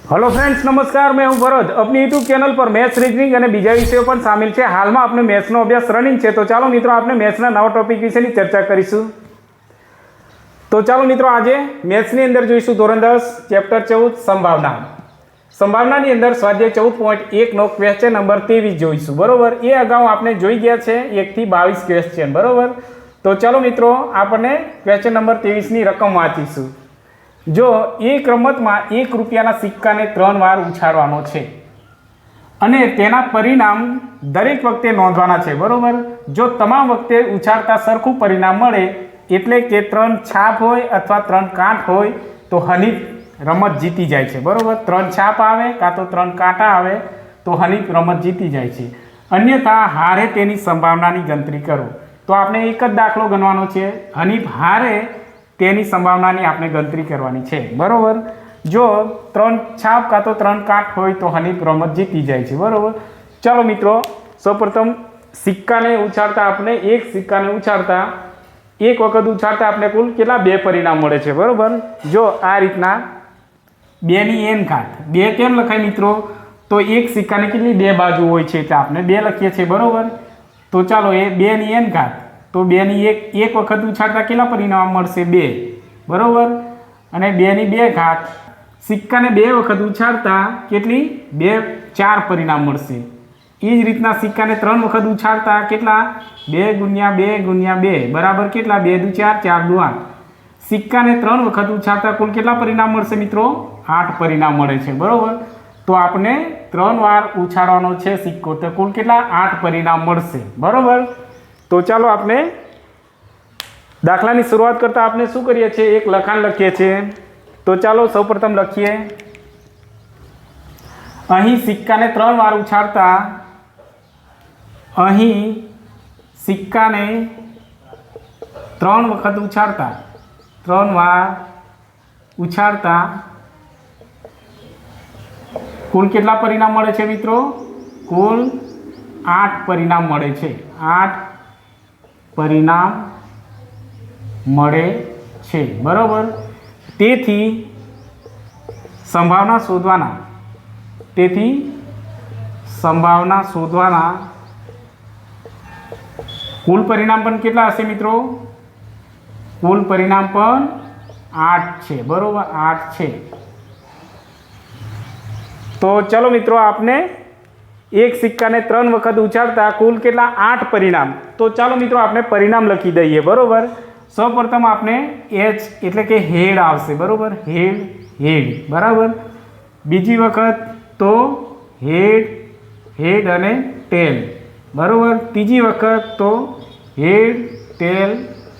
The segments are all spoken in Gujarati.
हेलो फ्रेंड्स, नमस्कार। मैं हूं भरत। अपनी यूट्यूब चैनल पर मैथ्स, रीजनिंग और बीजा विषयों पर शामिल है। हाल में आपने मैथ्सनो अभ्यास रनिंग है, तो चलो मित्रों आपने मैथ्सना नवा टॉपिक विषयની चर्चा કરીશું। तो चलो मित्रों आज मैथ्सनी अंदर જોઈશું ધોરણ 10 ચેપ્ટર 14 संभावना। संभावनाની અંદર સ્વાધ્યાય 14.1 નો ક્વેશ્ચન નંબર 23 જોઈશું। બરોબર, એ અગાઉ આપણે જોઈ ગયા છે 1 થી 22 ક્વેશ્ચન। બરોબર, તો ચલો મિત્રો આપણે ક્વેશ્ચન નંબર 23 ની રકમ વાંચીશું। જો એક રમતમાં 1 રૂપિયાના સિક્કાને 3 વાર ઉછાળવાનો છે અને તેના પરિણામ દરેક વખતે નોંધવાના છે। બરોબર, જો તમામ વખતે ઉછાળતા સરખું પરિણામ મળે એટલે કે 3 છાપ હોય અથવા 3 કાંટ હોય તો હનીફ રમત જીતી જાય છે। બરોબર, 3 છાપ આવે કાં તો 3 કાંટા આવે તો હનીફ રમત જીતી જાય છે। અન્યથા હારે તેની સંભાવનાની ગણતરી કરો। તો આપણે એક જ દાખલો ગણવાનો છે, હનીફ હારે તેની સંભાવનાની આપણે ગણતરી કરવાની છે। બરોબર, જો 3 છાપ કાં તો 3 કાંટ હોય તો હનીફ રમત જીતી જાય છે। બરોબર, ચાલો મિત્રો સૌપ્રથમ સિક્કાને ઉછાળતા આપણે એક સિક્કાને ઉછાળતા એક વખત ઉછાળતા આપણે કુલ કેટલા 2 પરિણામ મળે છે। બરોબર, જો આ રીતના 2 ની n ઘાત 2 કેમ લખાય મિત્રો? તો એક સિક્કાની કેટલી 2 બાજુ હોય છે એટલે આપણે 2 લખીએ છીએ। બરોબર, તો ચાલો એ 2 ની n ઘાત તો 2 ની એક વખત ઉછાળતા કેટલા પરિણામ મળશે? 2। બરોબર, અને 2 ની 2 ઘાત સિક્કાને 2 વખત ઉછાળતા કેટલી 2 4 પરિણામ મળશે। એ જ રીતના સિક્કાને 3 વખત ઉછાળતા કેટલા 2 ગુણ્યા 2 ગુણ્યા 2 બરાબર કેટલા 2 દુ 4 4 દુ 8। સિક્કાને 3 વખત ઉછાળતા કુલ કેટલા પરિણામ મળશે મિત્રો? 8 પરિણામ મળે છે। બરોબર, તો આપણે 3 વાર ઉછાળવાનો છે સિક્કો તો કુલ કેટલા 8 પરિણામ મળશે। બરોબર, તો ચાલો આપણે દાખલાની શરૂઆત કરતા આપણે શું કરીએ છીએ? એક લખાણ લખીએ છીએ। તો ચાલો સૌપ્રથમ લખીએ, અહીં સિક્કાને 3 વાર ઉછાળતા અહીં સિક્કાને 3 વખત ઉછાળતા 3 વાર ઉછાળતા કુલ કેટલા પરિણામ મળે છે મિત્રો? કુલ 8 પરિણામ મળે છે। 8 પરિણામ મળે છે। બરોબર, તેથી સંભાવના શોધવાના કુલ પરિણામ પણ કેટલા હશે મિત્રો? કુલ પરિણામ પણ 8 છે। બરોબર, 8 છે। તો ચલો મિત્રો આપણે એક સિક્કાને 3 વખત ઉછાળતા કુલ કેટલા 8 પરિણામ। તો ચાલો મિત્રો આપણે પરિણામ લખી દઈએ। બરોબર, સૌપ્રથમ આપણે એચ એટલે કે હેડ આવશે। બરોબર, હેડ બરાબર। બીજી વખત તો હેડ અને ટેલ। બરોબર, ત્રીજી વખત તો હેડ ટેલ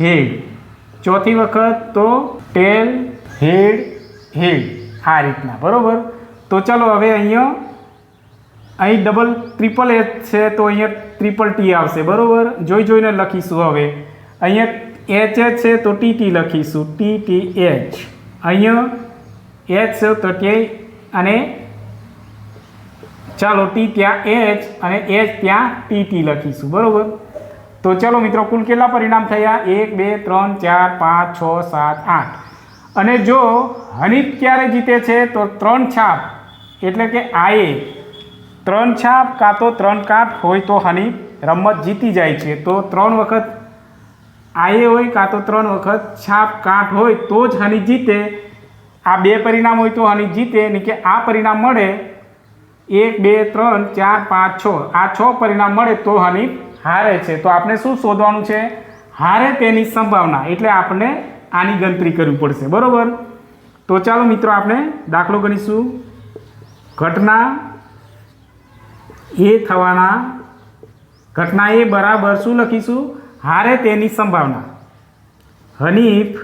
હેડ। ચોથી વખત તો ટેલ હેડ આ રીતના। બરોબર, તો ચાલો હવે અહીં ડબલ ટ્રિપલ એચ છે તો અહીંયા ટ્રિપલ ટી આવશે। બરોબર, જોઈને લખીશું। હવે અહીંયા એચ છે તો ટી લખીશું, ટી એચ। અહીંયા એચ છે તો તે અને ચાલો ટી ત્યાં એચ અને એચ ત્યાં ટી લખીશું। બરોબર, તો ચાલો મિત્રો કુલ કેટલા પરિણામ થયા? 1 2 3 4 5 6 7 8। અને જો હનીફ ક્યારે જીતે છે? તો 3 છાપ એટલે કે આએ 3 છાપ કાં તો 3 કાંટ હોય તો હનીફ રમત જીતી જાય છે। તો 3 વખત આએ હોય કાં તો 3 વખત છાપ કાંટ હોય તો જ હનીફ જીતે। આ 2 પરિણામ હોય તો હનીફ જીતે, નહીં કે આ પરિણામ મળે 1 2 3 4 5 6 આ 6 પરિણામ મળે તો હનીફ હારે છે। તો આપણે શું શોધવાનું છે? હારે તેની સંભાવના, એટલે આપણે આની ગણતરી કરવી પડશે। બરોબર, તો ચાલો મિત્રો આપણે દાખલો ગણીશું। ઘટના એ બરાબર શું લખીશું? હારે તેની સંભાવના। હનીફ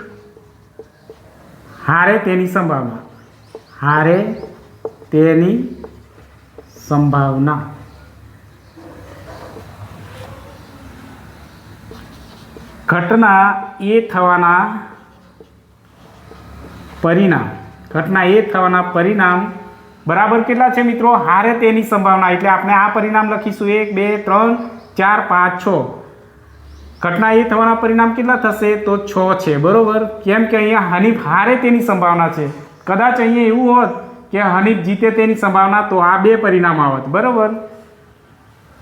હારે તેની સંભાવના ઘટના એ થવાના પરિણામ બરાબર કેટલા છે મિત્રો? હારે તેની સંભાવના, એટલે આપણે આ પરિણામ લખીશું 1 2 3 4 5 6। ઘટના એ થવાના પરિણામ કેટલા થશે? તો 6 છે। બરોબર, કેમ કે અહીંયા હનીફ હારે તેની સંભાવના છે। કદાચ અહીંયા એવું હોત કે હનીફ જીતે તેની સંભાવના, તો આ 2 પરિણામ આવત. બરાબર.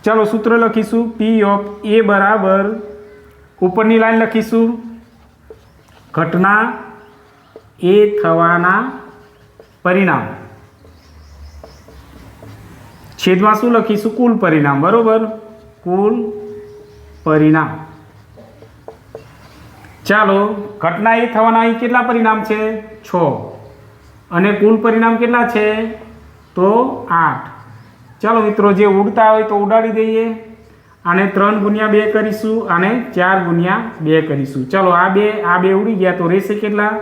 ચાલો સૂત્ર લખીશું. પી ઓફ એ બરાબર ઉપરની લાઈન લખીશું ઘટના એ થવાના પરિણામ, છેદમાં શું લખીશું? કુલ પરિણામ. બરાબર. કુલ પરિણામ. ચાલો ઘટના એ થવાના અહીં કેટલા પરિણામ છે? 6 અને કુલ પરિણામ કેટલા છે? તો 8. ચાલો મિત્રો જે ઉડતા હોય તો ઉડાડી દઈએ. આને 3 ગુણ્યા 2 કરીશું, આને 4 ગુણ્યા 2 કરીશું. ચાલો આ બે ઉડી ગયા તો રહેશે કેટલા?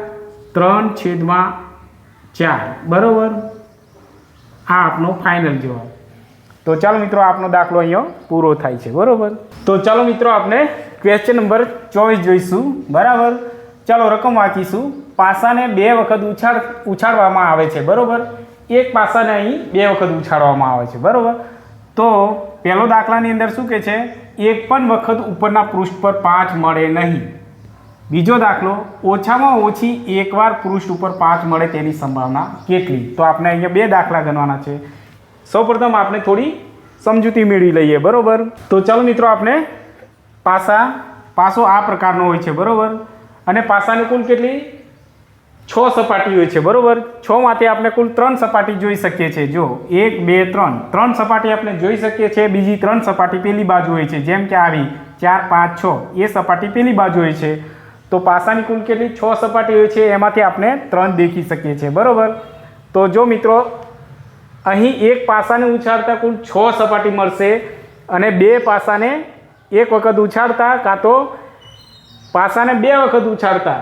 3/4. બરાબર. આ આપણો ફાઇનલ જવાબ. તો ચાલો મિત્રો આપનો દાખલો અહીંયા પૂરો થાય છે. બરાબર. તો ચાલો મિત્રો આપણે ક્વેશ્ચન નંબર 24 જોઈશું. બરાબર. ચાલો રકમ વાંચીશું. પાસાને 2 વખત ઉછાળવામાં આવે છે. બરાબર. એક પાસાને અહીં 2 વખત ઉછાળવામાં આવે છે. બરાબર. તો પહેલો દાખલાની અંદર શું કહે છે? એક પણ વખત ઉપરના પૃષ્ઠ પર 5 મળે નહીં. બીજો દાખલો ઓછામાં ઓછી એકવાર પૃષ્ઠ ઉપર 5 મળે તેની સંભાવના કેટલી? તો આપણે અહીંયા 2 દાખલા ગણવાના છે. સૌપ્રથમ આપણે થોડી સમજૂતી મેળવી લઈએ. બરાબર. તો ચાલો મિત્રો આપણે પાસો આ પ્રકારનો હોય છે. બરાબર. અને પાસાની કુલ કેટલી? 6 સપાટી હોય છે. બરાબર. 6 માંથી આપણે કુલ 3 સપાટી જોઈ શકીએ છીએ. જો 1 2 3 3 સપાટી આપણે જોઈ શકીએ છીએ. બીજી 3 સપાટી પેલી બાજુ હોય છે, જેમ કે આવી 4 5 6 એ સપાટી પેલી બાજુ હોય છે. તો પાસાની કુલ કેટલી? 6 સપાટી હોય છે. એમાંથી આપણે 3 દેખી શકીએ છીએ. બરાબર. તો જો મિત્રો અહીં એક પાસાને ઉછાળતા કુલ 6 સપાટી મળશે અને 2 પાસાને એક વખત ઉછાળતા કાં તો પાસાને 2 વખત ઉછાળતા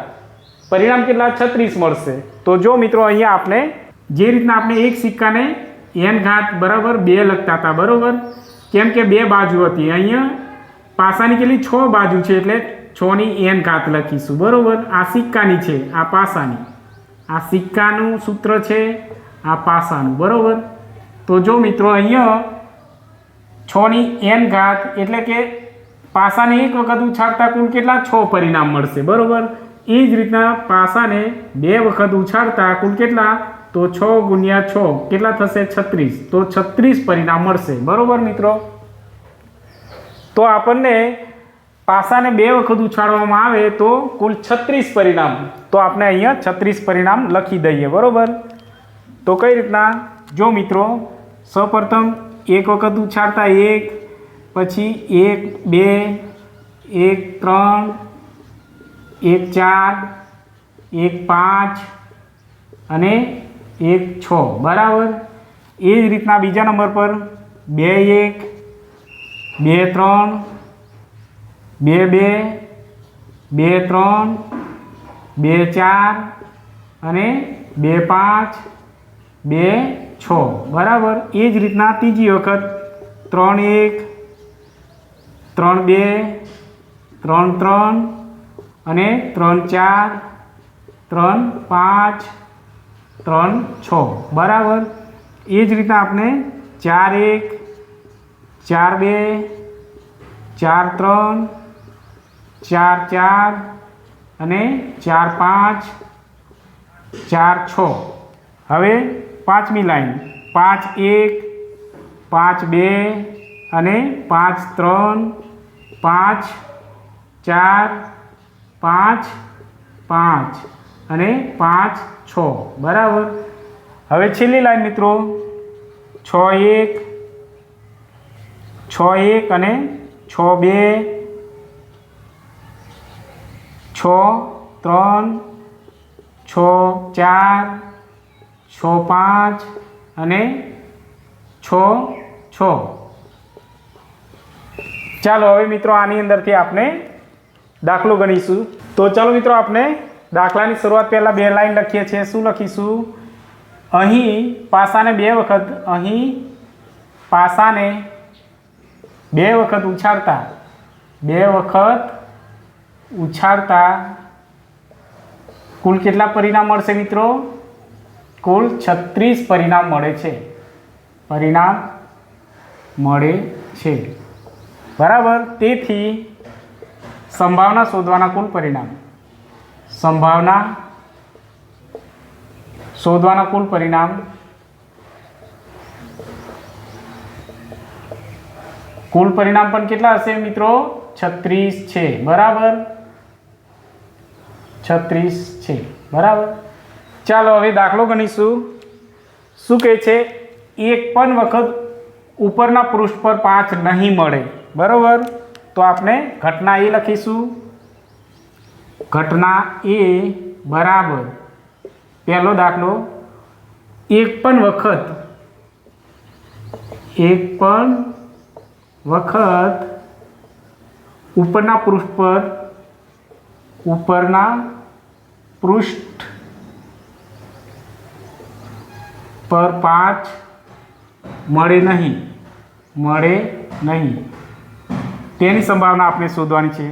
પરિણામ કેટલા? 36 મળશે. તો જો મિત્રો અહીંયા આપણે જે રીતના આપણે એક સિક્કાને n બરાબર 2 લખતા હતા. બરાબર. કેમ કે 2 બાજુ હતી. અહીંયા પાસાની કેટલી? 6 બાજુ છે એટલે 6ની n લખીશું. બરાબર. આ સિક્કાની છે, આ પાસાની. આ સિક્કાનું સૂત્ર છે, આ પાસાનું. બરાબર. તો જો મિત્રો અહીંયા 6ની n એટલે કે પાસાને એક વખત ઉછાળતા કુલ કેટલા? 6 પરિણામ મળશે. બરાબર. એ જ રીતના પાસાને 2 વખત ઉછાળતા કુલ કેટલા? તો 6 ગુણ્યા 6 કેટલા થશે? 36. તો 36 પરિણામ મળશે. બરાબર મિત્રો. તો આપણને પાસાને 2 વખત ઉછાળવામાં આવે તો કુલ 36 પરિણામ. તો આપણે અહીંયા 36 પરિણામ લખી દઈએ. બરાબર. તો કઈ રીતના? જો મિત્રો સૌપ્રથમ એક વખત ઉછાળતા 1, પછી 1 2 1 3 1 4 1 5 અને 1 6. બરાબર. એ જ રીતના બીજા નંબર પર 2 1 2 3 2 2 2 3 2 4 અને 2 5 2 6. બરાબર. એ જ રીતના ત્રીજી વખત 3 1 3 2 3 3 અને 3 4 3 5 3 6. બરાબર. એ જ રીતના આપણે 4 1 4 2 4 3 4 4 અને 4 5 4 6. હવે પાંચમી લાઈન 5 1 5 2 અને 5 3 5 4 5 5 અને 5 6. બરાબર. હવે છેલ્લી લાઈન મિત્રો 6 1 6 1 અને 6 2 6 3 6 4 6 5 અને 6 6. ચાલો હવે મિત્રો આની અંદરથી આપણે દાખલો ગણીશું. તો ચાલો મિત્રો આપણે દાખલાની શરૂઆત પહેલાં 2 લાઈન લખીએ છીએ. શું લખીશું? અહીં પાસાને 2 વખત ઉછાળતા કુલ કેટલા પરિણામ મળશે મિત્રો? કુલ 36 પરિણામ મળે છે. બરાબર. તેથી સંભાવના શોધવાના કુલ પરિણામ, સંભાવના શોધવાના કુલ પરિણામ કુલ પરિણામ પણ કેટલા હશે મિત્રો? 36 છે, બરાબર, 36 છે, બરાબર. ચાલો હવે દાખલો ગણીશું. શું કહે છે? એક પણ વખત ઉપરના પૃષ્ઠ પર 5 નહીં મળે, બરાબર. તો આપણે ઘટના એ લખીશું. ઘટના એ બરાબર પહેલો દાખલો, એક પણ વખત ઉપરના પૃષ્ઠ પર 5 મળે નહીં તેની સંભાવના આપણે શોધવાની છે.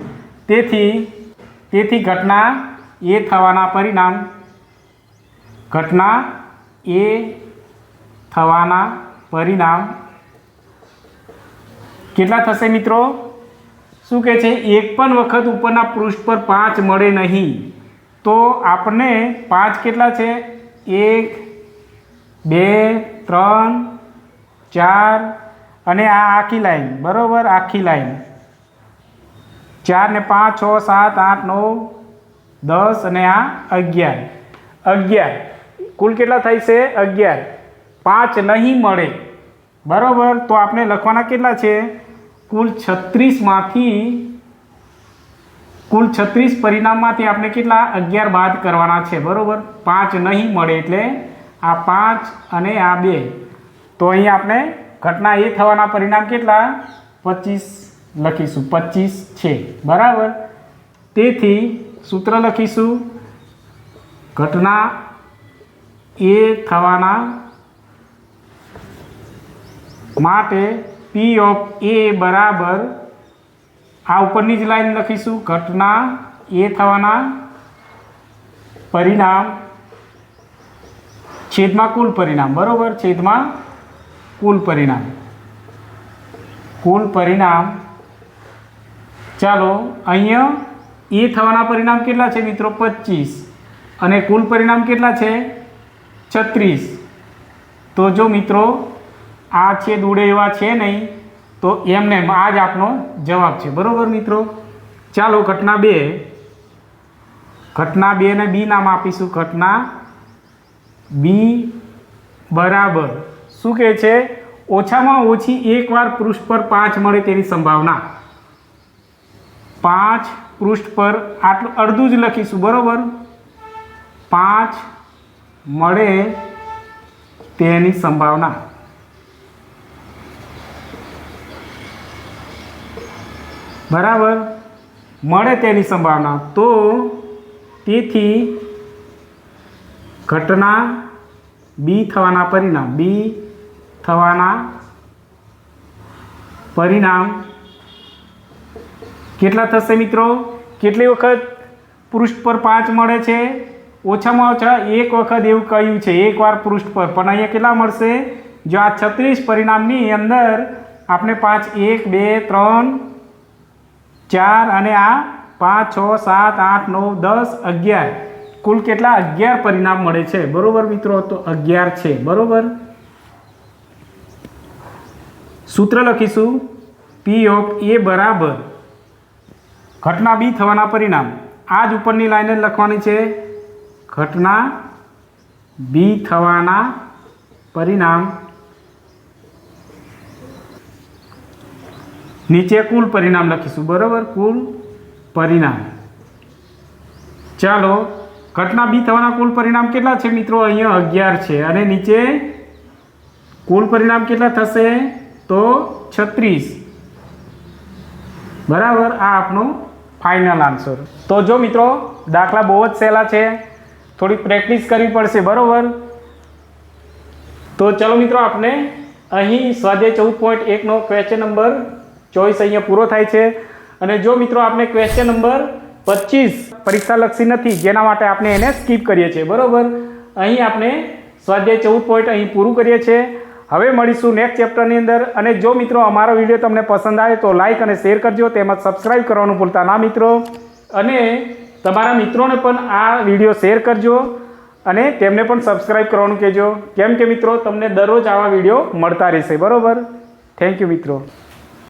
તેથી ઘટના એ થવાના પરિણામ કેટલા થશે મિત્રો? શું કહે છે? એક પણ વખત ઉપરના પૃષ્ઠ પર 5 મળે નહીં. તો આપણને 5 કેટલા છે? 1 2 3 4 અને આ આખી લાઈન, બરાબર, આખી લાઈન 4 ને 5 6 7 8 9 10 અને આ 11 કુલ કેટલા થાય છે? 11. 5 નહીં મળે, બરાબર. તો આપણે લખવાના કેટલા છે? કુલ 36 પરિણામમાંથી આપણે કેટલા? 11 બાદ કરવાના છે, બરાબર. 5 નહીં મળે એટલે આ 5 અને આ 2. તો અહીં આપણે ઘટના એ થવાના પરિણામ કેટલા? 25 લખીશું. 25 છે, બરાબર. તેથી સૂત્ર લખીશું. ઘટના એ થવાના માટે P ઓફ A બરાબર આ ઉપરની જ લાઈન લખીશું. ઘટના એ થવાના પરિણામ છેદમાં કુલ પરિણામ, બરાબર, છેદમાં કુલ પરિણામ. ચાલો અહીંયા એ થવાના પરિણામ કેટલા છે મિત્રો? 25 અને કુલ પરિણામ કેટલા છે? 36. તો જો મિત્રો આ છેદ ઉડે એવા છે નહીં, તો એમને આ જ આપનો જવાબ છે, બરાબર મિત્રો. ચાલો ઘટના 2 ને બી નામ આપીશું. ઘટના બી બરાબર શું કહે છે? ઓછામાં ઓછી એકવાર પૃષ્ઠ પર 5 મળે તેની સંભાવના. 5 પૃષ્ઠ પર આટલું અડધું જ લખીશું, બરાબર. 5 મળે તેની સંભાવના. બરાબર, મળે તેની સંભાવના. તો તેથી ઘટના બી થવાના પરિણામ કેટલા થશે મિત્રો? કેટલી વખત પૃષ્ઠ પર 5 મળે છે? ઓછામાં ઓછા એક વખત એવું કહ્યું છે, એકવાર પૃષ્ઠ પર. પણ અહીંયા કેટલા મળશે? જો આ 36 પરિણામની અંદર આપણે 5 1 2 3 4 અને આ 5 6 7 8 9 10 11 કુલ કેટલા? 11 પરિણામ મળે છે, બરોબર મિત્રો. તો 11 છે, બરોબર. સૂત્ર લખીશું. P ઓફ A બરાબર ઘટના બી થવાના પરિણામ. આ જ ઉપરની લાઈને લખવાની છે. ઘટના બી થવાના પરિણામ નીચે કુલ પરિણામ લખીશું, બરાબર, કુલ પરિણામ. ચાલો ઘટના બી થવાના કુલ પરિણામ કેટલા છે મિત્રો? અહીંયા 11 છે અને નીચે કુલ પરિણામ કેટલા થશે? તો 36, બરાબર. આ આપણો ફાઇનલ આન્સર. તો જો મિત્રો દાખલા બહુ જ સહેલા છે, થોડી પ્રેક્ટિસ કરવી પડશે, બરાબર. તો ચલો મિત્રો આપણે અહીં સ્વાધ્યાય 14.1નો ક્વેશ્ચન નંબર 24 અહીંયા પૂરો થાય છે. અને જો મિત્રો આપણે ક્વેશ્ચન નંબર 25 પરીક્ષાલક્ષી નથી, જેના માટે આપણે એને સ્કીપ કરીએ છીએ, બરાબર. અહીં આપણે સ્વાધ્યાય 14 અહીં પૂરું કરીએ છીએ. હવે મળીશું નેક્સ્ટ ચેપ્ટરની અંદર. અને જો મિત્રો અમારો વિડીયો તમને પસંદ આવે તો લાઇક અને શેર કરજો, તેમજ સબસ્ક્રાઈબ કરવાનું ભૂલતા ના મિત્રો. અને તમારા મિત્રોને પણ આ વિડીયો શેર કરજો. અને તેમને પણ સબસ્ક્રાઈબ કરવાનું કહેજો, કેમ કે મિત્રો તમને દરરોજ આવા વિડીયો મળતા રહેશે. બરાબર. થેન્ક યુ મિત્રો.